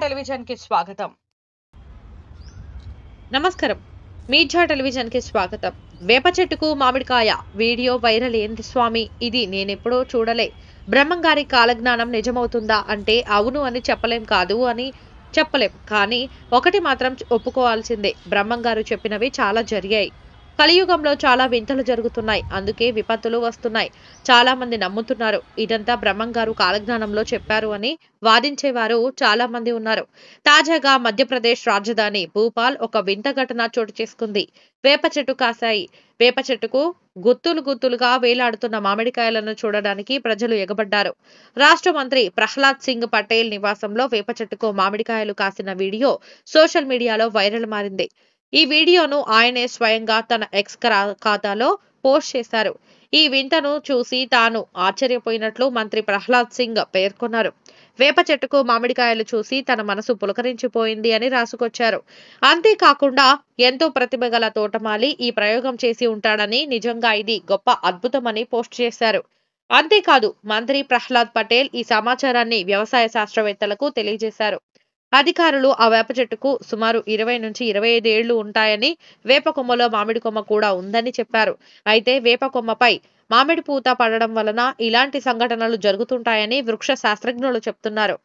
Television కి స్వాగతం. నమస్కారం. మీర్జా టెలివిజన్ కి స్వాగతం. వేప చెట్టుకు మామిడికాయ వీడియో వైరల్ ఏంది స్వామి, ఇది నేనెప్పుడో చూడలే. బ్రహ్మంగారి కాలజ్ఞానం నిజమవుతుందా అంటే అవును అని చెప్పలేం, కాదు అని చెప్పలేం. కానీ ఒకటి మాత్రం ఒప్పుకోవాల్సిందే, బ్రహ్మంగారు చెప్పినవి చాలా జరిగాయి. కలియుగంలో చాలా వింతలు జరుగుతున్నాయి, అందుకే విపత్తులు వస్తున్నాయి. చాలా మంది నమ్ముతున్నారు ఇదంతా బ్రహ్మంగారు కాలజ్ఞానంలో చెప్పారు అని. వాదించేవారు చాలా మంది ఉన్నారు. తాజాగా మధ్యప్రదేశ్ రాజధాని భూపాల్ ఒక వింత ఘటన చోటు చేసుకుంది. వేప చెట్టు కాశాయి. వేప చెట్టుకు గుత్తులు గుత్తులుగా వేలాడుతున్న మామిడికాయలను చూడడానికి ప్రజలు ఎగబడ్డారు. రాష్ట్ర మంత్రి ప్రహ్లాద్ సింగ్ పటేల్ నివాసంలో వేప చెట్టుకు మామిడికాయలు కాసిన వీడియో సోషల్ మీడియాలో వైరల్ మారింది. ఈ వీడియోను ఆయనే స్వయంగా తన ఎక్స్ ఖాతాలో పోస్ట్ చేశారు. ఈ వింతను చూసి తాను ఆశ్చర్యపోయినట్లు మంత్రి ప్రహ్లాద్ సింగ్ పేర్కొన్నారు. వేప చెట్టుకు మామిడికాయలు చూసి తన మనసు పులకరించిపోయింది అని రాసుకొచ్చారు. అంతేకాకుండా ఎంతో ప్రతిభ గల తోటమాలి ఈ ప్రయోగం చేసి ఉంటాడని, నిజంగా ఇది గొప్ప అద్భుతమని పోస్ట్ చేశారు. అంతేకాదు, మంత్రి ప్రహ్లాద్ పటేల్ ఈ సమాచారాన్ని వ్యవసాయ శాస్త్రవేత్తలకు తెలియజేశారు. అధికారులు ఆ వేప చెట్టుకు సుమారు 20 నుంచి 25 ఏళ్లు ఉంటాయని, వేప కొమ్మలో మామిడి కొమ్మ కూడా ఉందని చెప్పారు. అయితే వేప కొమ్మపై మామిడి పూత పడడం వలన ఇలాంటి సంఘటనలు జరుగుతుంటాయని వృక్ష శాస్త్రజ్ఞులు చెప్తున్నారు.